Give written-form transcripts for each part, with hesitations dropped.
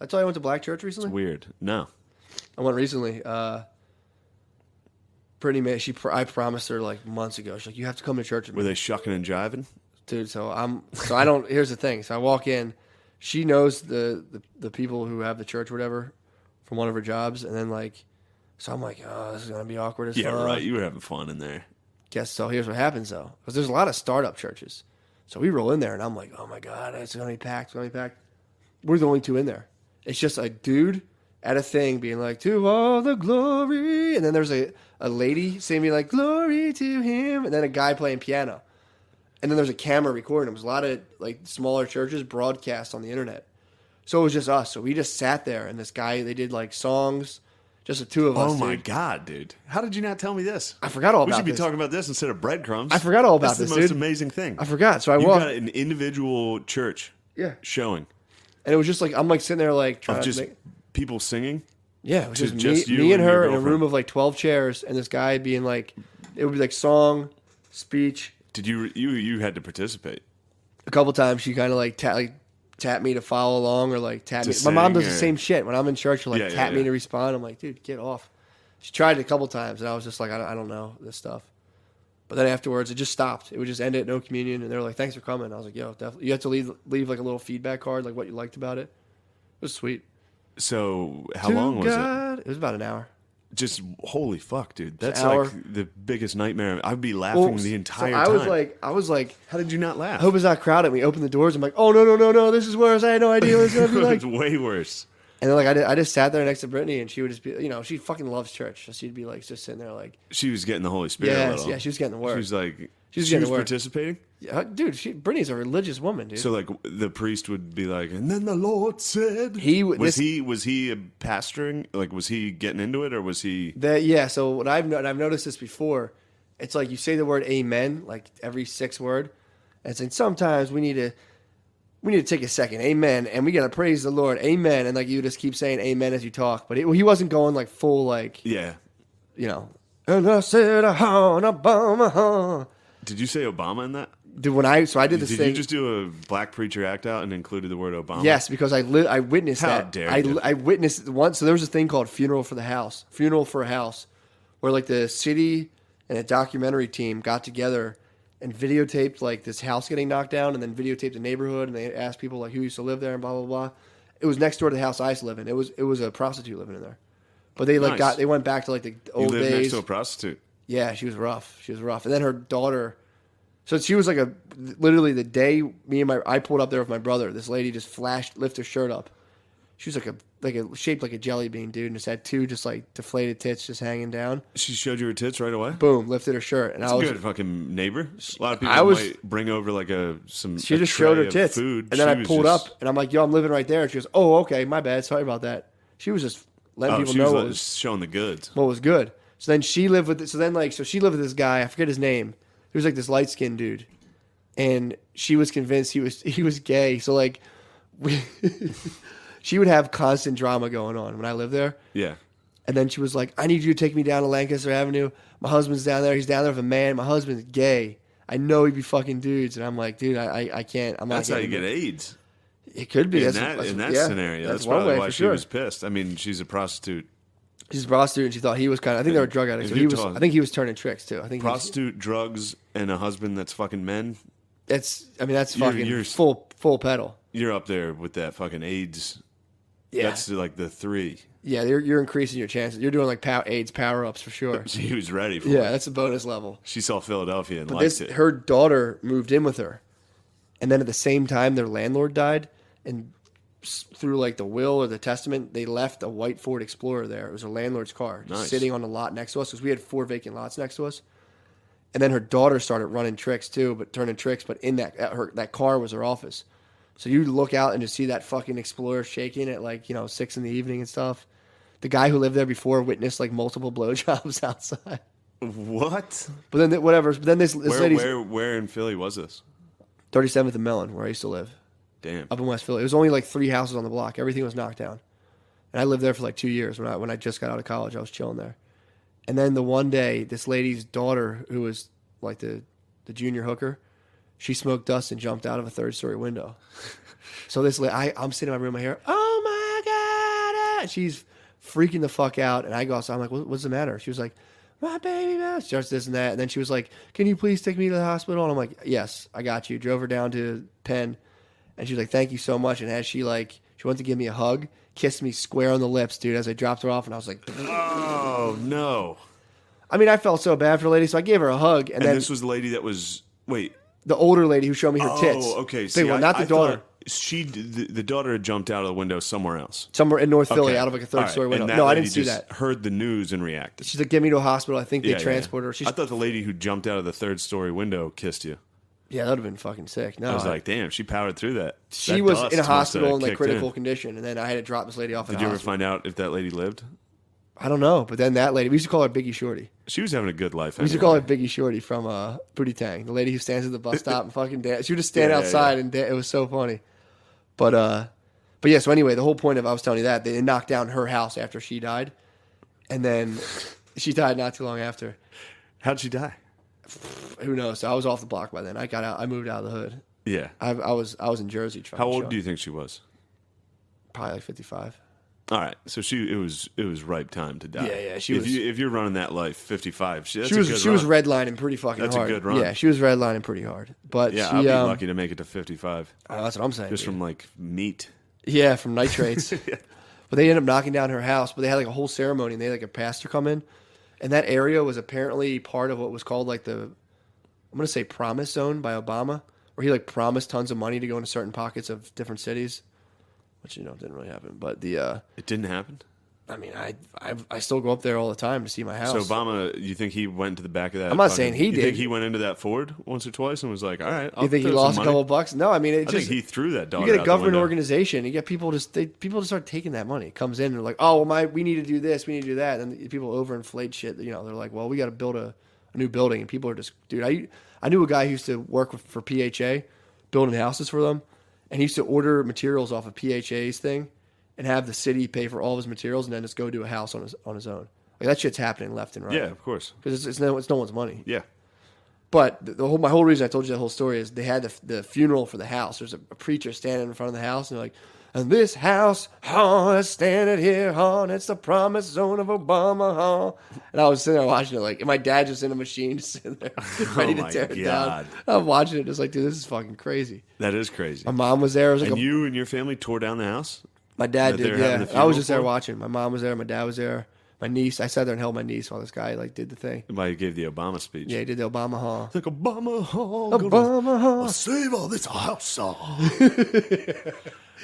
I tell you I went to black church recently? It's weird. No. I went recently. Brittany, I promised her like months ago. She's like, you have to come to church with me. Were they shucking and jiving? Dude, so I don't, here's the thing. So I walk in, she knows the people who have the church or whatever from one of her jobs. And then like, so I'm like, oh, this is going to be awkward as fuck. Yeah, right. You were having fun in there. Guess so. Here's what happens though. Because there's a lot of startup churches. So we roll in there and I'm like, oh my God, it's going to be packed. It's going to be packed. We're the only two in there. It's just a dude at a thing being like, to all the glory. And then there's a lady singing like, glory to him. And then a guy playing piano. And then there's a camera recording. There was a lot of like smaller churches broadcast on the internet. So it was just us. So we just sat there and this guy, they did like songs, just the two of us. Oh my God, dude. How did you not tell me this? I forgot all We about should be this. talking about this instead of breadcrumbs. I forgot all about That's this, the most dude. amazing thing. I forgot. So I You walked. got an individual church showing. And it was just like, I'm like sitting there like trying Of to just make. people singing? Yeah, it was just, just you me and and your her in a girlfriend. room of like 12 chairs and this guy being like, it would be like song, speech. Did you had to participate? A couple times she kind of like tap me to follow along or like tap To me. My mom sing does the or- same shit. When I'm in church, she'll like Yeah, tap yeah, me yeah. to respond. I'm like, dude, get off. She tried it a couple times and I was just like, I don't know this stuff. But then afterwards, it just stopped. It would just end at no communion. And they were like, thanks for coming. I was like, yo, definitely. You have to leave like a little feedback card, like what you liked about it. It was sweet. So how long was it? It was about an hour. Just holy fuck, dude. That's hour. like the biggest nightmare. I'd be laughing the entire I time. I was like, How did you not laugh? I hope it's not crowded. We open the doors. I'm like, oh no, this is worse. I had no idea what it's gonna be like. It's way worse. And then like I just sat there next to Brittany, and she would just be, she fucking loves church, so she'd be like just sitting there like, She was getting the Holy Spirit a yes, little. yeah, she was getting the word. She was like, She was she getting was the word. participating. Yeah, dude, Brittany's a religious woman, dude. So like the priest would be like, and then the Lord said, was he pastoring? Like was he getting into it or was he? So what I've noticed this before, it's like you say the word amen like every sixth word, and it's like sometimes we need to take a second, amen, and we gotta praise the Lord, amen, and like you just keep saying amen as you talk, but he wasn't going like full like Yeah. And I said Obama. Did you say Obama in that? Dude, I did this Did thing. you just do a black preacher act out and included the word Obama? Yes, because I witnessed How that. dare you. I witnessed it once. So there was a thing called Funeral for a House, where like the city and a documentary team got together and videotaped like this house getting knocked down, and then videotaped the neighborhood, and they asked people like who used to live there and blah blah blah. It was next door to the house I used to live in. It was a prostitute living in there, but they like Nice. they went back to like the You old lived days. next to a prostitute. Yeah, she was rough. And then her daughter. So she was like literally the day I pulled up there with my brother. This lady just lifted her shirt up. She was shaped like a jelly bean, dude, and just had two just like deflated tits just hanging down. She showed you her tits right away. Boom, lifted her shirt, and That's I a was good fucking neighbor. A lot of people might bring over like some. She just showed her tray of tits, food. and then She I was pulled just- up, and I'm like, "Yo, I'm living right there." And she goes, "Oh, okay, my bad. Sorry about that." She was just letting people she know was showing the goods. what was good. So then she lived with. She lived with this guy. I forget his name. He was like this light skinned dude, and she was convinced he was gay. So like, she would have constant drama going on when I lived there. Yeah. And then she was like, "I need you to take me down to Lancaster Avenue. My husband's down there. He's down there with a man. My husband's gay. I know he'd be fucking dudes." And I'm like, "Dude, I can't. I'm not." That's how you getting get it." AIDS. It could be In that yeah, scenario, that's one probably way why for she sure. was pissed. I mean, she's a prostitute. She's a prostitute, and she thought he was kind of. I think they were drug addicts. If So you he was. talk- I think he was turning tricks too. I think Prostitute, drugs, and a husband that's fucking men. That's You're- fucking you're- full pedal. You're up there with that fucking AIDS. Yeah, That's like the three. yeah. You're increasing your chances. You're doing like AIDS power ups for sure. She was ready for Yeah, it. that's a bonus level. She saw Philadelphia and But liked it. her daughter moved in with her, and then at the same time their landlord died, and through like the will or the testament, they left a white Ford Explorer there. It was a landlord's car, just Nice. sitting on the lot next to us because we had 4 vacant lots next to us. And then her daughter started running tricks too, but in that car was her office. So you look out and just see that fucking Explorer shaking at 6 p.m. and stuff. The guy who lived there before witnessed like multiple blowjobs outside. What? But then whatever. But then this lady's Where in Philly was this? 37th and Mellon, where I used to live, Damn. up in West Philly. It was only like 3 houses on the block. Everything was knocked down. And I lived there for like 2 years. When I just got out of college, I was chilling there. And then the one day, this lady's daughter, who was like the junior hooker, she smoked dust and jumped out of a 3rd-story window. So I'm sitting in my room, I hear, "Oh my ah! She's freaking the fuck out. And I go outside. I'm like, what's the matter? She was like, my baby, man. She starts this and that. And then she was like, can you please take me to the hospital? And I'm like, yes, I got you. Drove her down to Penn. And she was like, thank you so much. And as she went to give me a hug, kissed me square on the lips, dude, as I dropped her off. And I was like, oh, no. I mean, I felt so bad for the lady, so I gave her a hug. And then this was the lady that was, wait. The older lady who showed me her tits. Oh, okay. See, not the daughter. The daughter had jumped out of the window somewhere else. Somewhere in North Philly, out of like a third-story window. No, I didn't see that. Heard the news and reacted. She's like, get me to a hospital. I think they transported her. I thought the lady who jumped out of the third-story window kissed you. Yeah, that would have been fucking sick. No, I was like, damn, she powered through that. She was in a hospital in like critical condition, and then I had to drop this lady off. Did you ever find out if that lady lived? I don't know, but then that lady, we used to call her Biggie Shorty. She was having a good life. We used to call her Biggie Shorty from Booty Tang, the lady who stands at the bus stop and fucking dance. She would just stand outside and dance. It was so funny. But yeah, so anyway, the whole point of I was telling you that they knocked down her house after she died, and then she died not too long after. How'd she die? Who knows? So I was off the block by then. I got out. I moved out of the hood. Yeah, I was in Jersey. How old do you think she was? Probably like 55. All right, so it was ripe time to die. Yeah. If you're running that life, 55. She was redlining pretty fucking hard. That's a good run. Yeah, she was redlining pretty hard. But yeah, she, I'd be lucky to make it to 55. That's what I'm saying. Just from like meat. Yeah, from nitrates. Yeah. But they ended up knocking down her house. But they had like a whole ceremony, and they had like a pastor come in, and that area was apparently part of what was called like I'm gonna say Promise Zone by Obama, where he like promised tons of money to go into certain pockets of different cities. Which, didn't really happen. But it didn't happen? I mean, I still go up there all the time to see my house. So Obama, you think he went to the back of that? I'm not saying he did. You think he went into that Ford once or twice and was like, all right, you think he lost a couple bucks? No, I mean, I think he threw that dog. You get a government organization, you get people just start taking that money. It comes in and they're like, oh, well, we need to do this, we need to do that. And people overinflate shit. They're like, well, we got to build a new building. And people are just, dude, I knew a guy who used to work for PHA, building houses for them. And he used to order materials off of PHA's thing and have the city pay for all of his materials, and then just go do a house on his own. Like that shit's happening left and right. Yeah, of course. Because it's no one's money. Yeah. But my whole reason I told you that whole story is they had the funeral for the house. There's a preacher standing in front of the house, and they're like, and this house, it's standing here, it's the promise zone of Obama, And I was sitting there watching it, like, and my dad just in a machine, just sitting there, ready to tear it down. I'm watching it, just like, dude, this is fucking crazy. That is crazy. My mom was there. And you and your family tore down the house? My dad did, yeah. I was just there watching. My mom was there. My dad was there. My niece. I sat there and held my niece while this guy did the thing. While he gave the Obama speech. Yeah, he did the Obama Hall. It's like Obama Hall. Obama Hall. Save all this house.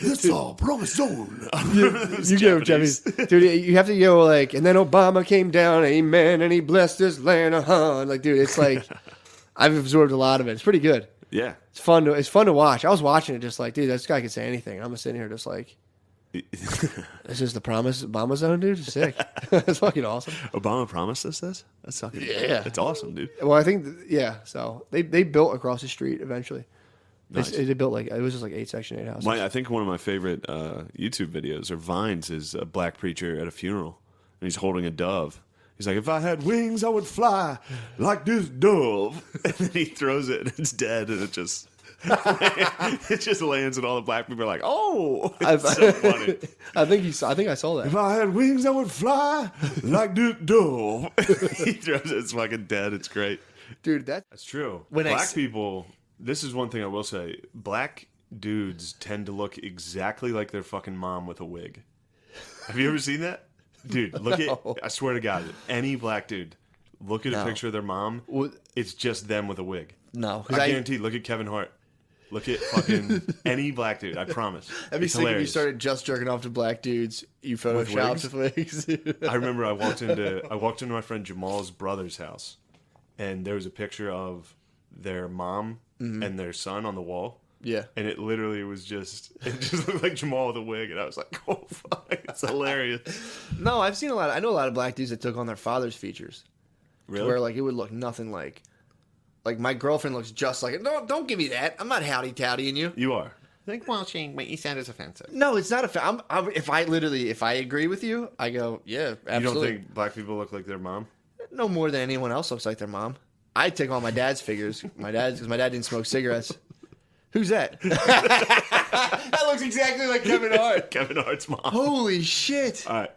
This all promise zone. You go, Jeffy. Dude, you have to go like, and then Obama came down, amen, and he blessed this land. Like, dude, it's like, I've absorbed a lot of it. It's pretty good. Yeah. It's fun to watch. I was watching it just like, dude, this guy could say anything. I'm just sitting here just like, this is the promise Obama zone, dude. It's sick. It's fucking awesome. Obama promised us this? That's fucking, yeah. It's awesome, dude. Well, I think, so they built across the street eventually. Nice. They built it was just like 8 Section 8 houses. I think one of my favorite YouTube videos or vines is a black preacher at a funeral, and he's holding a dove. He's like, if I had wings, I would fly like this dove. And then he throws it, and it's dead, and it just lands, and all the black people are like, oh, it's so funny. I think I saw that. If I had wings, I would fly like this dove. He throws it, it's fucking dead. It's great. Dude, that's true. Black people... This is one thing I will say. Black dudes tend to look exactly like their fucking mom with a wig. Have you ever seen that? Dude, look at... I swear to God, any black dude, look at a picture of their mom, it's just them with a wig. No. I guarantee, look at Kevin Hart. Look at fucking any black dude, I promise. That'd be sick if you started just jerking off to black dudes, you photoshopped with wigs. I remember I walked into my friend Jamal's brother's house, and there was a picture of their mom and their son on the wall. Yeah. And it literally it just looked like Jamal with a wig, and I was like, oh fuck, it's hilarious. No, I know a lot of black dudes that took on their father's features. Really? Where like it would look nothing like my girlfriend looks just like it. No, don't give me that. I'm not howdy-towdying you. You are. Like, well, Shane, what you said is offensive. No, it's not offensive. If I agree with you, I go, yeah, absolutely. You don't think black people look like their mom? No more than anyone else looks like their mom. I take on my dad's figures. Because my dad didn't smoke cigarettes. Who's that? That looks exactly like Kevin Hart. Kevin Hart's mom. Holy shit. All right.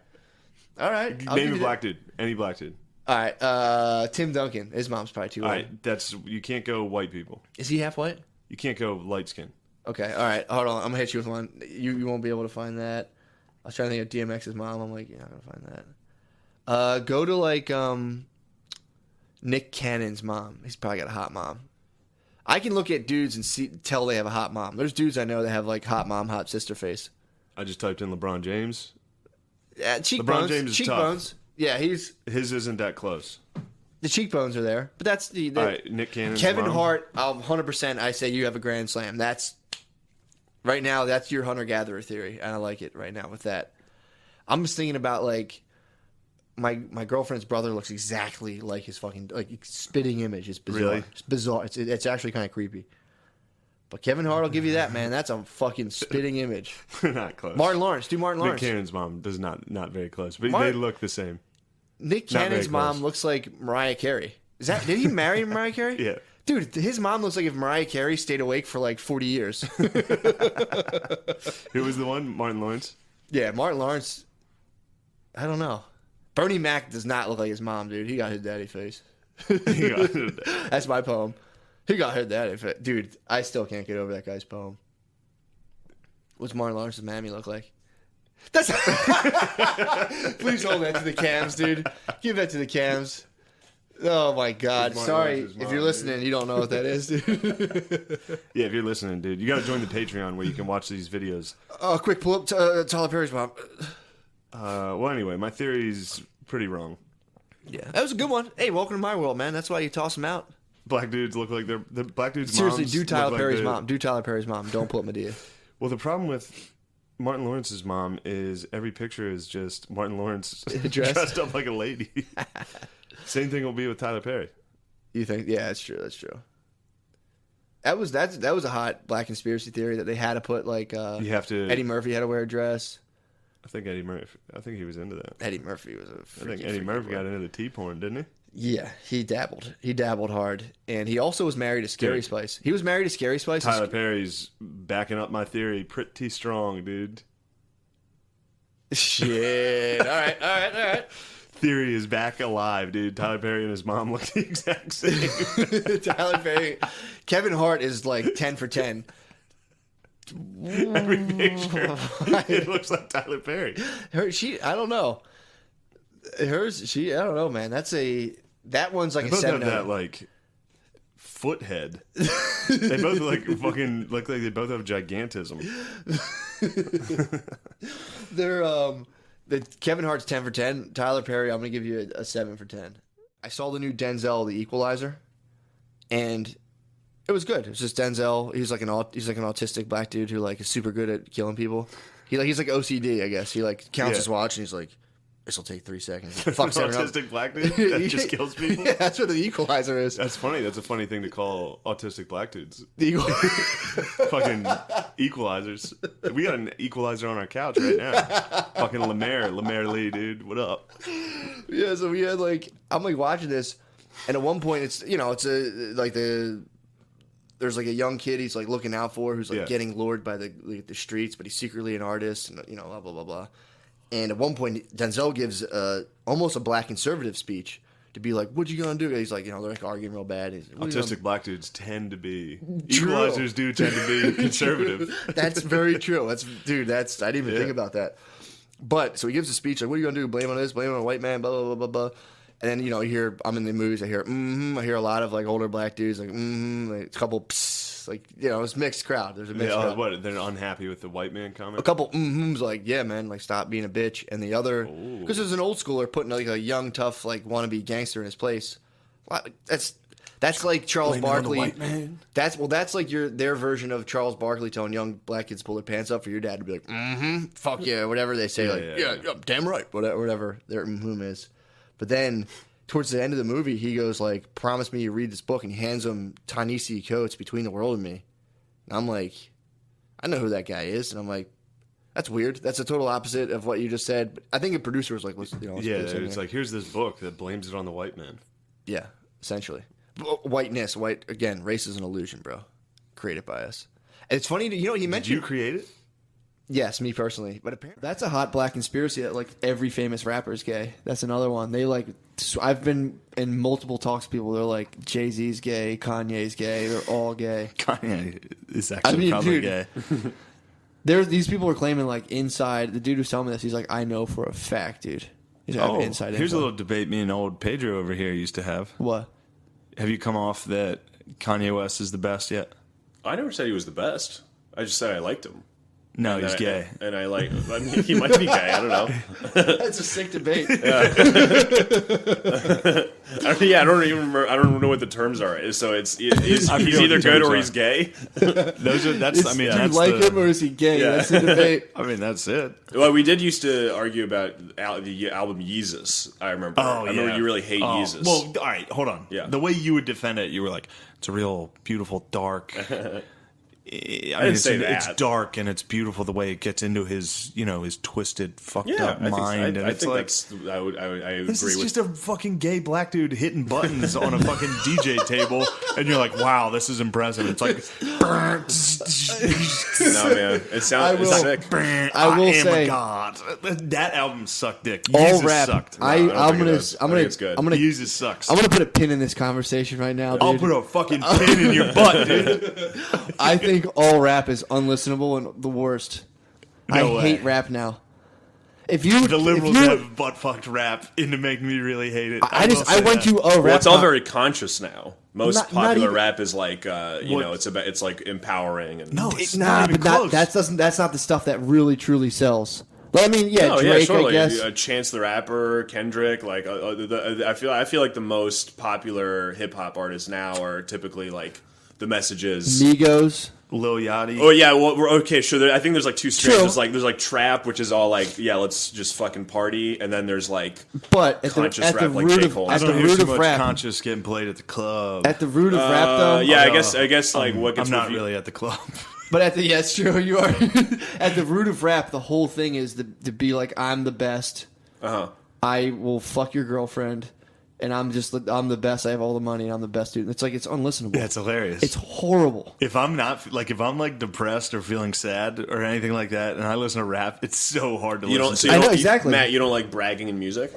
All right. I'll Name give a you black dude. Any black dude. All right. Tim Duncan. His mom's probably too All old. right. You can't go white people. Is he half white? You can't go light skin. Okay. All right. Hold on. I'm gonna hit you with one. You won't be able to find that. I was trying to think of DMX's mom. I'm like, you're not gonna find that. Go to like Nick Cannon's mom. He's probably got a hot mom. I can look at dudes and tell they have a hot mom. There's dudes I know that have like hot mom, hot sister face. I just typed in LeBron James. Cheekbones. LeBron James is cheekbones. tough. Yeah, His isn't that close. the cheekbones are there, but that's the All right, Nick Cannon's Kevin mom. Hart. 100%. I say you have a grand slam. That's right now. That's your hunter gatherer theory, and I like it right now with that. I'm just thinking about like my girlfriend's brother looks exactly like his fucking like spitting image. It's bizarre. Really? It's bizarre. It's actually kind of creepy. But Kevin Hart will give you that, man. That's a fucking spitting image. Not close. Martin Lawrence. Do Martin Lawrence. Nick Cannon's mom does not very close, but they Martin- look the same. Nick Not very Cannon's mom close. looks like Mariah Carey. Did he marry Mariah Carey? Yeah. Dude, his mom looks like if Mariah Carey stayed awake for like 40 years. Who was the one? Martin Lawrence. Yeah, Martin Lawrence. I don't know. Bernie Mac does not look like his mom, dude. He got his daddy face. That's my poem. He got his daddy face. Dude, I still can't get over that guy's poem. What's Martin Lawrence's mammy look like? That's Please hold that to the cams, dude. Give that to the cams. Oh my God! Martin Sorry Lawrence's if mom, you're listening, you don't know what that is, dude. Yeah, if you're listening, dude, you got to join the Patreon where you can watch these videos. Oh, quick pull up Tyler Perry's mom. Well, anyway, my theory's pretty wrong. Yeah, that was a good one. Hey, welcome to my world, man. That's why you toss them out. Black dudes look like the black dudes. Seriously, moms do look Tyler like Perry's mom. Do Tyler Perry's mom. Don't pull up Medea. Well, the problem with Martin Lawrence's mom is every picture is just Martin Lawrence dressed up like a lady. Same thing will be with Tyler Perry. You think? Yeah, that's true. That's true. That was a hot black conspiracy theory that they had to put like You have to. Eddie Murphy had to wear a dress. I think Eddie Murphy. I think he was into that. Eddie Murphy was a. I think Eddie Murphy got into the tea porn, didn't he? Yeah, he dabbled. He dabbled hard, and he also was married to Scary Dude. Spice. He was married to Scary Spice. Tyler Perry's backing up my theory pretty strong, dude. Shit. All right. Theory is back alive, dude. Tyler Perry and his mom look the exact same. Tyler Perry. Kevin Hart is like 10 for 10. Every picture, it looks like Tyler Perry. I don't know. I don't know, man. That one's like They a both 7 have that like foot head. They both look like they both have gigantism. They're the Kevin Hart's 10 for 10. Tyler Perry, I'm gonna give you a 7 for 10. I saw the new Denzel, The Equalizer, and it was good. It's just Denzel. He's like an autistic black dude who like is super good at killing people. He's like OCD, I guess. He like counts his watch and he's like, "This will take 3 seconds." Fucks everyone up. Autistic black dude that just kills people. Yeah, that's what The Equalizer is. That's funny. That's a funny thing to call autistic black dudes. The Fucking equalizers. We got an equalizer on our couch right now. Fucking Lemaire Lee, dude. What up? Yeah, so we had like I'm like watching this, and at one point there's like a young kid he's like looking out for who's like getting lured by the streets, but he's secretly an artist, and blah blah blah blah. And at one point Denzel gives almost a black conservative speech to be like, "What you gonna do?" He's like, they're like arguing real bad. He's like, Autistic black dudes tend to be True. equalizers. Do tend to be conservative. That's very true. I didn't even think about that. But so he gives a speech like, "What are you gonna do? Blame on this? Blame on a white man?" Blah blah blah blah blah. And then you hear I'm in the movies. I hear I hear a lot of like older black dudes like like a couple like it's mixed crowd. There's a mixed crowd. What? They're unhappy with the white man comment. A couple like, yeah, man, like stop being a bitch. And the other, because there's an old schooler putting like a young tough like wannabe gangster in his place. That's like Charles Barkley. White man. That's like their version of Charles Barkley telling young black kids pull their pants up for your dad to be like, fuck yeah, whatever they say, yeah, damn right, whatever their is. But then towards the end of the movie, he goes like, promise me you read this book, and he hands him Ta-Nehisi Coates' Between the World and Me. And I'm like, I know who that guy is, and I'm like, that's weird. That's a total opposite of what you just said. But I think a producer was like, let's put this in it's here. like here's this book that blames it on the white man. Yeah, essentially. Whiteness, again, race is an illusion, bro. Created by us. It's funny, he Did mentioned. you create it? Yes, me personally, but apparently That's a hot black conspiracy that like every famous rapper is gay. That's another one. They like. I've been in multiple talks with people. They're like Jay-Z's gay, Kanye's gay. They're all gay. Kanye is actually probably dude, gay. These people are claiming like inside. The dude who's telling me this, he's like, I know for a fact, dude. He's like, I have inside here's info. a little debate me and old Pedro over here used to have. What? Have you come off that Kanye West is the best yet? I never said he was the best. I just said I liked him. No, he's gay. And I like. I mean, he might be gay. I don't know. That's a sick debate. I don't even remember. I don't know what the terms are. So he's either good or he's gay. Those are that's. Do you that's like him or is he gay? Yeah. That's the debate. I mean, that's it. Well, we did used to argue about the album Yeezus. I remember. I remember you really hate Yeezus. Well, all right, hold on. Yeah. The way you would defend it, you were like, it's a real beautiful, dark. I mean, didn't say it's that. dark and it's beautiful the way it gets into his, his twisted, fucked up I mind. And I it's think like, that's. I agree this is with. just a fucking gay black dude hitting buttons on a fucking DJ table, and you're like, wow, this is impressive. It's like, No, man. It sounds will- sick. I will am say- a god. That album sucked dick. All Jesus rap. sucked. I'm think it gonna. does. I'm I gonna. think it's good. I'm gonna. Jesus sucks. I'm gonna put a pin in this conversation right now, dude. I'll put a fucking pin in your butt, dude. I think all rap is unlistenable and the worst. No I way. hate rap now. If you The liberals if you, have butt fucked rap into making me really hate it. I will say went that. to a rap. Well, it's all con- very conscious now. Most Not popular even- rap is like, What? it's like empowering and No, it's Nah, not even but close. that's not the stuff that really truly sells. But I mean, yeah, Oh, Drake, yeah, sure. I Like, guess. Chance the Rapper, Kendrick. Like, I feel like the most popular hip hop artists now are typically like the messages. Migos. Lil Yachty. Oh yeah, well, okay, sure. I think there's like two strands. True. There's like trap, which is all like, yeah, let's just fucking party, and then there's like, But at the, Conscious at the rap like root J. of Cole. at I the don't hear root too of much rap, conscious getting played at the club. at the root of rap though. yeah, I guess like what gets I'm not reviewed- really at the club. But at the yeah, it's true. You are at the root of rap. The whole thing is to be like, I'm the best. Uh-huh. I will fuck your girlfriend, and I'm the best. I have all the money. And I'm the best dude. It's like it's unlistenable. Yeah, it's hilarious. It's horrible. if I'm like depressed or feeling sad or anything like that, and I listen to rap, it's so hard to You don't. listen So to. you I know don't- exactly. Matt, you don't like bragging in music.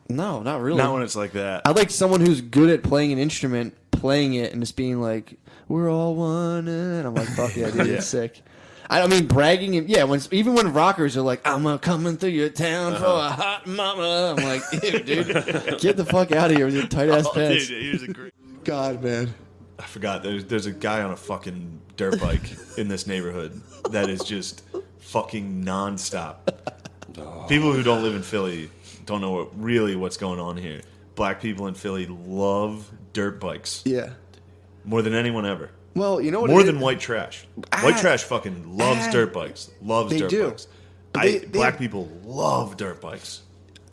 No, not really. Not when it's like that. I like someone who's good at playing an instrument, playing it, and just being like, "We're all one." And I'm like, "Fuck yeah, dude, it's sick." I mean, bragging. Yeah, even when rockers are like, "I'm coming through your town for a hot mama," I'm like, "Ew, dude, get the fuck out of here with your tight ass Oh, pants." dude, here's a great. God, man. I forgot. There's a guy on a fucking dirt bike in this neighborhood that is just fucking nonstop. People who don't live in Philly don't know what's going on here. Black people in Philly love dirt bikes Yeah. more than anyone ever. Well, you know what? More it than is? white trash. White trash fucking loves dirt bikes. Loves They dirt do. bikes. But they Black have- people love dirt bikes.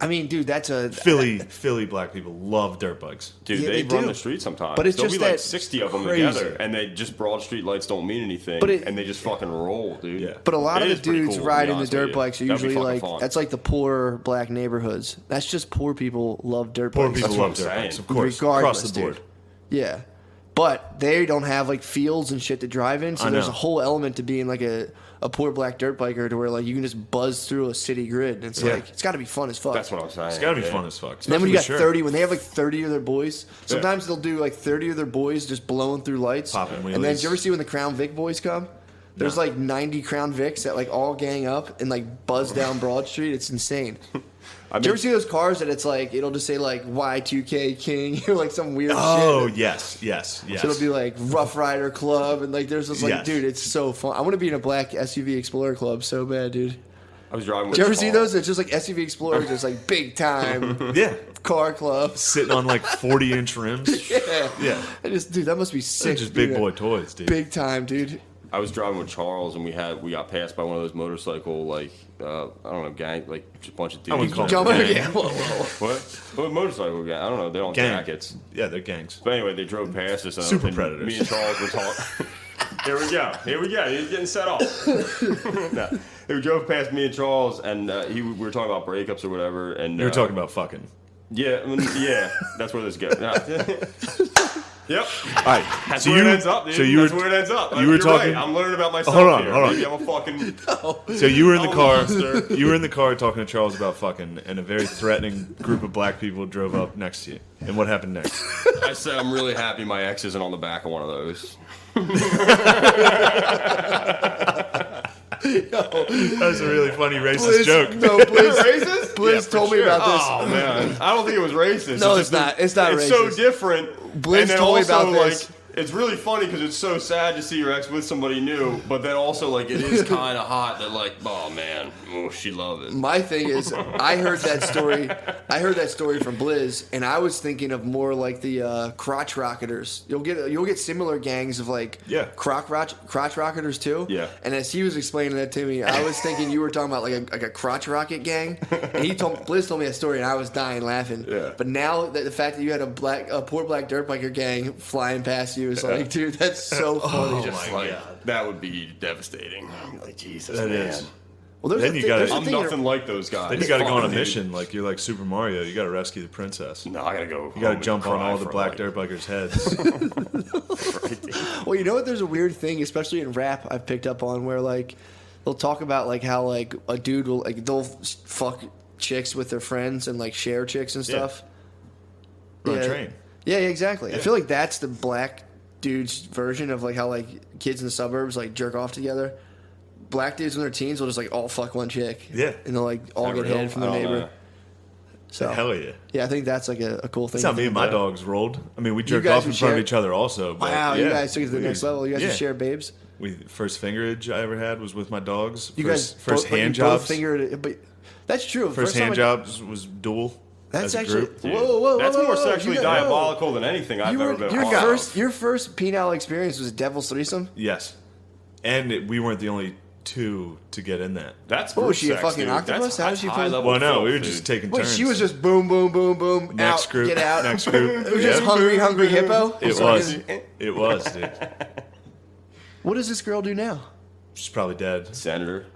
I mean, dude, that's a Philly black people love dirt bikes. Dude, Yeah, they they run do. the street sometimes. But it's There'll just be like that 60 of them crazy. together, and they just broad street lights don't mean anything, But it- and they just fucking roll, dude. Yeah. But a lot It of is the pretty dudes cool, to be riding the honest dirt with you. bikes are That'd be usually fucking like fun. that's like the poor black neighborhoods. That's just poor people love dirt Poor bikes. people what love I'm dirt saying. bikes, of course. Regardless, Across the board. dude. Yeah, but they don't have like fields and shit to drive in, so I there's know. a whole element to being like a poor black dirt biker to where like you can just buzz through a city grid. And it's Yeah. like it's got to be fun as fuck. That's what I'm saying. It's gotta be yeah. fun as fuck. And then when you got Especially 30, when they have like 30 of their boys, sometimes they'll do like 30 of their boys just blowing through lights. Popping And then, wheelies. do you ever see when the Crown Vic boys come? There's like 90 Crown Vics that like all gang up and like buzz down Broad Street. It's insane. Do you ever see those cars that it's like, it'll just say like Y2K King or like some weird Oh, shit? yes. So it'll be like Rough Rider Club and like there's this like, Yes. dude, it's so fun. I want to be in a black SUV Explorer club so bad, dude. I was driving with Did you ever see Charles. those? It's just like SUV Explorers, just like big time Yeah. car club. Sitting on like 40-inch rims. Yeah. Yeah. I just, dude, that must be They're sick. just dude. big boy toys, dude. Big time, dude. I was driving with Charles, and we got passed by one of those motorcycle, like, I don't know, gang, like, just a bunch of dudes. wouldn't call Jump Gang. over, yeah. Whoa, whoa. What motorcycle gang? I don't know. They don't Gang. jackets. Yeah, they're gangs. But anyway, they drove past us. Super and predators. Me and Charles were talking. Here we go. He's getting set off. No, they drove past me and Charles, and we were talking about breakups or whatever. And You were talking about fucking. yeah, I mean, yeah, that's where this goes. No. Yep. All right. That's So where you, it ends up, dude. so you That's were, where it ends up. you were You're talking. right. I'm learning about myself Hold on, here. hold on. Maybe I'm a fucking... So you were in the I'm a car. monster. You were in the car talking to Charles about fucking, and a very threatening group of black people drove up next to you. And what happened next? I said I'm really happy my ex isn't on the back of one of those. That was a really funny racist joke. No, Blizz, Racist? Blizz told me about this. Oh man, I don't think it was racist. No, just it's not. It's not It's racist. so different. Blizz and then told me also, about this. Like, it's really funny because it's so sad to see your ex with somebody new, but then also like it is kind of hot that like, oh man, she loved it. My thing is, I heard that story. I heard that story from Blizz, and I was thinking of more like the crotch rocketers. You'll get similar gangs of like crotch rocketers too. Yeah. And as he was explaining that to me, I was thinking you were talking about like a crotch rocket gang. And Blizz told me that story, and I was dying laughing. Yeah. But now that the fact that you had a poor black dirt biker gang flying past you is like, dude, that's so funny. Just like that would be devastating. Like Jesus, That man. is. Well, there's Then a you thi- gotta- there's a I'm thing nothing like those guys. Then you got to go on a Fuck, mission, dude. like you're like Super Mario. You got to rescue the princess. No, I gotta go. You got to jump on all the black dirt bikers' heads. Well, you know what? There's a weird thing, especially in rap, I've picked up on where like they'll talk about like how like a dude will like they'll fuck chicks with their friends and like share chicks and stuff. Run Yeah. a train. Yeah, exactly. I feel like that's the black dude's version of like how like kids in the suburbs like jerk off together. Black dudes in their teens will just like all fuck one chick. Yeah. And they'll like all Is that get real? head from I their don't neighbor. know. So Hell yeah. yeah, I think that's like a cool thing. That's how to me think and my about. dogs rolled. I mean, we jerked guys off in would front of share- each other also. But Wow, yeah, you guys took it to the we- next level. You guys yeah. would share babes. First fingerage I ever had was with my dogs. You first, guys first both, hand you both jobs. fingered, but that's true. First time hand I- jobs was dual. That's as a actually group. whoa. That's whoa, more whoa, sexually you got- diabolical than anything I've ever been a part of. Your first penile experience was a devil's threesome. Yes, and we weren't the only two to get in that. That's What was she, a sex, fucking dude. octopus? How did she high play- level Well, no, filth, we were dude. just taking Wait, turns. she was just boom, boom, boom, boom. next out, group. get out. Next group. It was just hungry hippo. It was. It was, dude. What does this girl do now? She's probably dead. Senator.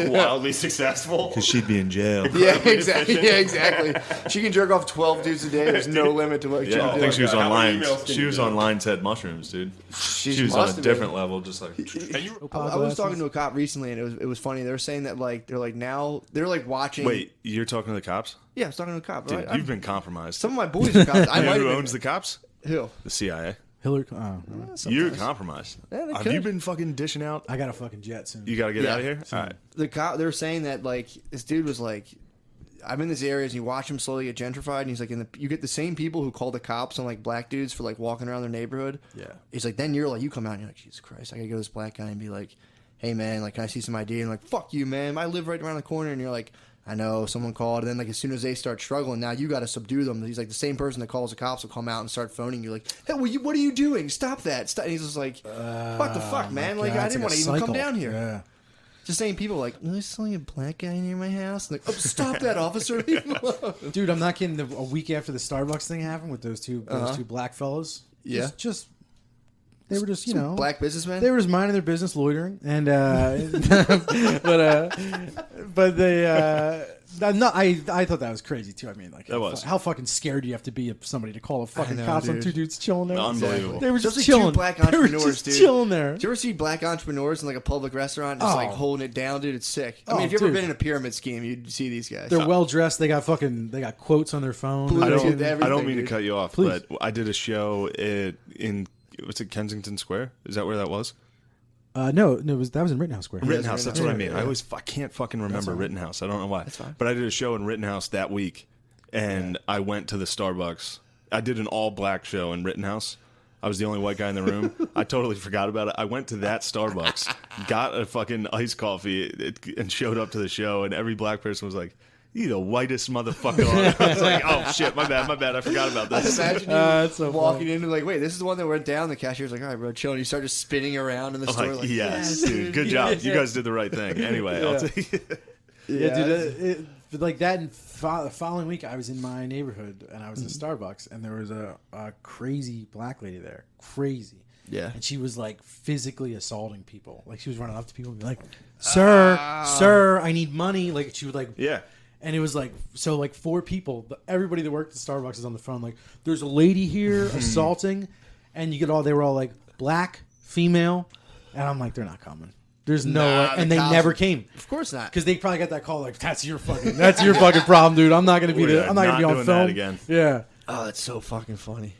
Wildly successful. Because she'd be in jail. Yeah, exactly. Yeah, exactly. She can jerk off 12 dudes a day. There's no limit to what she Yeah, can I do. think she was How on many lines. emails can She you was do? on lines had mushrooms, dude. She was on must a have different been. level, just like. I was talking to a cop recently, and it was funny. They were saying that like they're like now they're like watching. Wait, you're talking to the cops? Yeah, I was talking to a cop. Dude, Right? you've been compromised. Some of my boys are cops. I You know might who have owns the cops? been. Who? The CIA. Hillary. You're compromised. Yeah, they Have could. you been fucking dishing out? I got a fucking jet soon. You got to get Yeah. out of here? All right. The cop, they were saying that like this dude was like, I'm in this area, and you watch him slowly get gentrified, and he's like, you get the same people who call the cops on like black dudes for like walking around their neighborhood. Yeah. He's like, then you're like, you come out and you're like, Jesus Christ, I gotta go to this black guy and be like, hey man, like, can I see some ID? And like, fuck you, man, I live right around the corner, and you're like, I know, someone called, and then like as soon as they start struggling, now you got to subdue them. He's like, the same person that calls the cops will come out and start phoning you, like, hey, what are you doing? Stop that! Stop. And he's just like, what the fuck, man? Like, God, I it's didn't like want a to even come cycle. down here. Yeah. Just saying, people are like, there's something a black guy near my house. And like, oh, stop that, officer! Leave him alone. Dude, I'm not kidding. A week after the Starbucks thing happened with those two black fellas, Yeah. just they were just Black businessman. they were just minding their business, loitering, and but they. No, I thought that was crazy too. I mean, like, That was. how fucking scared do you have to be of somebody to call a fucking know, cops on dude. two dudes chilling there? Unbelievable. They were just Especially two chilling. black They were entrepreneurs, just dude. chilling there. Do you ever see black entrepreneurs in like a public restaurant just like Oh. holding it down, dude? It's sick. I Oh, mean, if you've ever dude. been in a pyramid scheme, you'd see these guys. They're well dressed. They got quotes on their phone. Blue I Dude, don't, everything, I don't mean dude. to cut you off, Please. but I did a show in what's it, Kensington Square? Is that where that was? No, that was in Rittenhouse Square. Rittenhouse. That's what I mean. Yeah. I can't fucking remember Rittenhouse. I don't know why. That's fine. But I did a show in Rittenhouse that week, and I went to the Starbucks. I did an all-black show in Rittenhouse. I was the only white guy in the room. I totally forgot about it. I went to that Starbucks, got a fucking iced coffee, and showed up to the show, and every black person was like, "You the whitest motherfucker on it." I was like, "Oh shit, my bad. I forgot about I this." imagine you That's so walking in and like, wait, this is the one that went down. The cashier's like, all right, bro, chill. And you start just spinning around in the I'm store. like, Like, yes, dude, good job. You guys did the right thing. Anyway, I'll take it. Yeah, dude. Like that. The following week, I was in my neighborhood and I was in Starbucks, and there was a crazy black lady there. Crazy. Yeah. And she was like physically assaulting people. Like she was running up to people and be like, "Sir, I need money." Like she would like. Yeah. And it was like, so like 4 people, everybody that worked at Starbucks is on the phone. Like, there's a lady here assaulting, and they were all like black, female, and I'm like, they're not coming. There's no way. And they never came. Of course not. Because they probably got that call like, that's your fucking problem, dude. I'm not gonna be I'm not gonna be on doing film that again. Yeah. Oh, that's so fucking funny.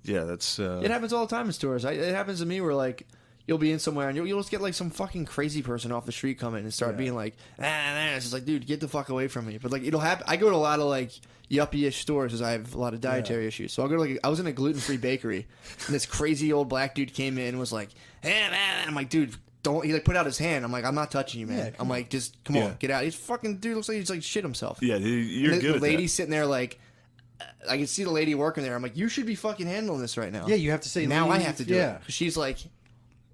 Yeah, that's. It happens all the time in stores. It happens to me where like you'll be in somewhere and you'll just get like some fucking crazy person off the street come in and start being like, it's just like, dude, get the fuck away from me. But like it'll happen. I go to a lot of like yuppie-ish stores because I have a lot of dietary issues. So I'll go to like, I was in a gluten-free bakery and this crazy old black dude came in and was like, hey man, I'm like, dude, don't. He like put out his hand. I'm like, I'm not touching you, man. Yeah, I'm like, just come on, get out. He's fucking dude looks like he's like shit himself. Yeah, you're And good. The at lady's that. sitting there like, I can see the lady working there. I'm like, you should be fucking handling this right now. Yeah, you have to say Now leave. I have to do it. 'Cause she's like,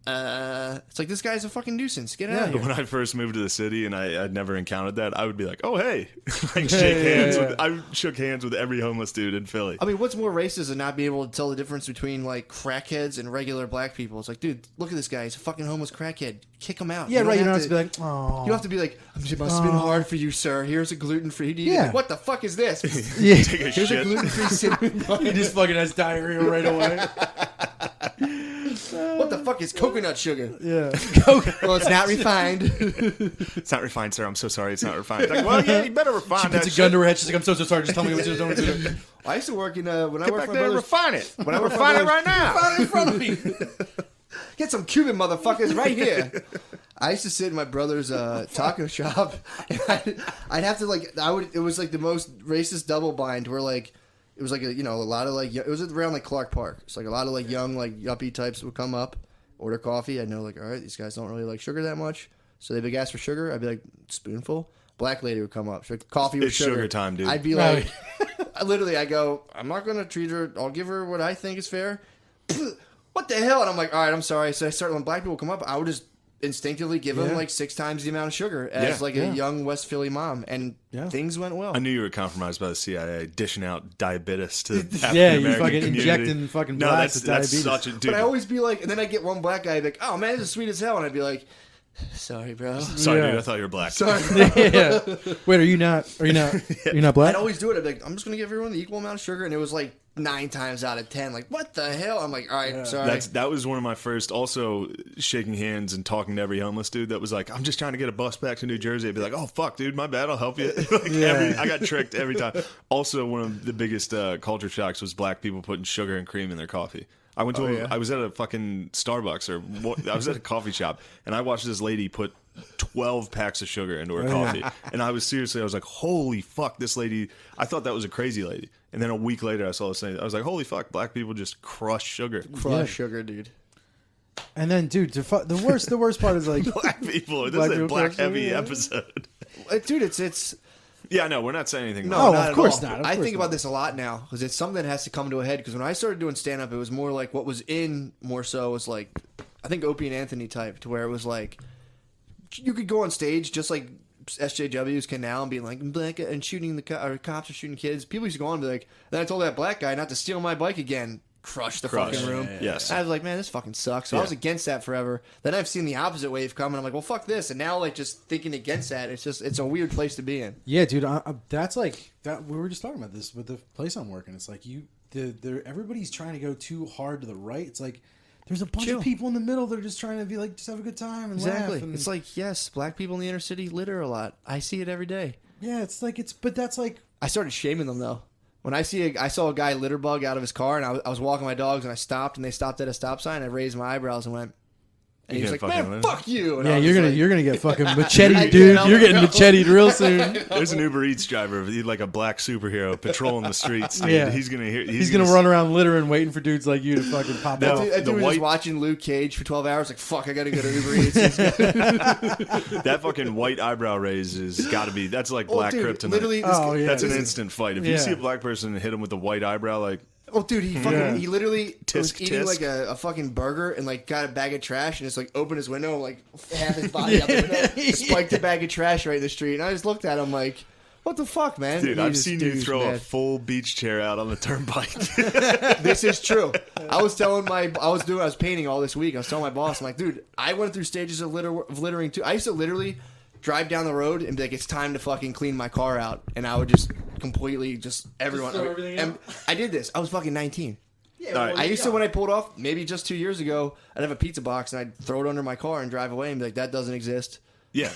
it's like, this guy's a fucking nuisance. Get out of here. When I first moved to the city and I'd never encountered that, I would be like, "Oh hey," like shake hands. I shook hands with every homeless dude in Philly. I mean, what's more racist than not being able to tell the difference between like crackheads and regular black people? It's like, dude, look at this guy. He's a fucking homeless crackhead. Kick him out. Yeah, right. You don't have to be like, oh. You don't have to be like, it must have been hard for you, sir. Here's a gluten-free. Yeah. Like, what the fuck is this? Yeah. Take a Here's shit. a gluten-free cinnamon. He just fucking has diarrhea right away. What the fuck is coconut sugar? Yeah. Well, it's not refined. It's not refined, sir. I'm so sorry. It's not refined. It's like, well, yeah, you better refine that. Puts a gun to her head. She's like, I'm so sorry. Just tell me what you're doing. I used to work in when I Get worked back for my there and brother's. refine it. When I worked for refine my it right now. Refine it in front of me. Get some Cuban motherfuckers right here. I used to sit in my brother's taco shop, and I'd have to like it was like the most racist double bind where like it was like a lot of like it was around like Clark Park. It's like a lot of like young like yuppie types would come up, order coffee. I know like, all right, these guys don't really like sugar that much, so they'd be ask for sugar. I'd be like, spoonful. Black lady would come up. She's like, coffee with It's sugar time, dude. I'd be like, I go, I'm not gonna treat her. I'll give her what I think is fair. What the hell? And I'm like, all right, I'm sorry. So I started when black people come up, I would just instinctively give them like 6 times the amount of sugar as a young West Philly mom, and things went well. I knew you were compromised by the CIA, dishing out diabetes to African Yeah, you American fucking community. injecting fucking No, blacks that's with diabetes. such a dude. But I always be like, and then I get one black guy be like, oh man, this is sweet as hell, and I'd be like, sorry, bro. Sorry, Yeah. dude. I thought you were black. Sorry. Yeah. Wait, are you not black? I'd always do it. I'd be like, I'm just gonna give everyone the equal amount of sugar, and it was like 9 times out of 10. Like, what the hell? I'm like, all right, sorry. That was one of my first. Also, shaking hands and talking to every homeless dude that was like, "I'm just trying to get a bus back to New Jersey." I'd be like, "Oh fuck, dude, my bad. I'll help you." I got tricked every time. Also, one of the biggest culture shocks was black people putting sugar and cream in their coffee. I went to I was at a fucking Starbucks I was at a coffee shop and I watched this lady put 12 packs of sugar into her coffee. And I was like, holy fuck, this lady. I thought that was a crazy lady. And then a week later, I saw this thing. I was like, holy fuck, black people just crush sugar. Crush sugar, dude. And then, dude, the worst part is like Black people. This Black is a people black crush sugar, heavy yeah. episode. Dude, it's Yeah, no, we're not saying anything. no, Oh, not of at course all. not, of I course think not. about this a lot now because it's something that has to come to a head. Because when I started doing stand up, it was more like what was in more so was like I think Opie and Anthony type to where it was like you could go on stage just like SJWs can now and be like black and shooting or cops are shooting kids. People used to go on and be like, then I told that black guy not to steal my bike again. Crush the fucking room. Yes. I was like, man, this fucking sucks. So I was against that forever. Then I've seen the opposite wave come, and I'm like, well, fuck this. And now, like, just thinking against that, it's a weird place to be in. yeah, dude. That's like that. We were just talking about this with the place I'm working. It's like everybody's trying to go too hard to the right. It's like there's a bunch Chill. of people in the middle that are just trying to be like just have a good time and laugh. And, It's like, yes, black people in the inner city litter a lot. I see it every day. yeah, it's like but that's like I started shaming them though. When I saw a guy litter bug out of his car, and I was walking my dogs, and I stopped, and they stopped at a stop sign. I raised my eyebrows and went, and he was like, fucking "Man, litter." fuck you!" And yeah, I was you're like, gonna get fucking macheted, I dude. did, You're getting no. macheted real soon. There's an Uber Eats driver, he's like a black superhero patrolling the streets. Dude. Yeah. He's He's gonna run around littering, waiting for dudes like you to fucking pop That off. That dude The was white- watching Luke Cage for 12 hours. Like, fuck, I gotta go to Uber Eats. That fucking white eyebrow raise has got to be. That's like black dude, kryptonite. literally, this Oh, yeah. That's an instant fight. If you Yeah. see a black person and hit him with a white eyebrow, like Oh, dude, he literally was Tisk, eating tisk. like a fucking burger and like got a bag of trash and just like opened his window and like half his body out the window, spiked a bag of trash right in the street. And I just looked at him like, what the fuck, man? dude, He I've just seen you douche, throw a man. full beach chair out on the turnpike. This is true. I was painting all this week. I was telling my boss, I'm like, dude, I went through stages of littering too. I used to literally drive down the road and be like, it's time to fucking clean my car out. And I would just completely, everyone. throw everything out? I did this. I was fucking 19. All right. I used to, when I pulled off, maybe just 2 years ago, I'd have a pizza box and I'd throw it under my car and drive away and be like, that doesn't exist. Yeah.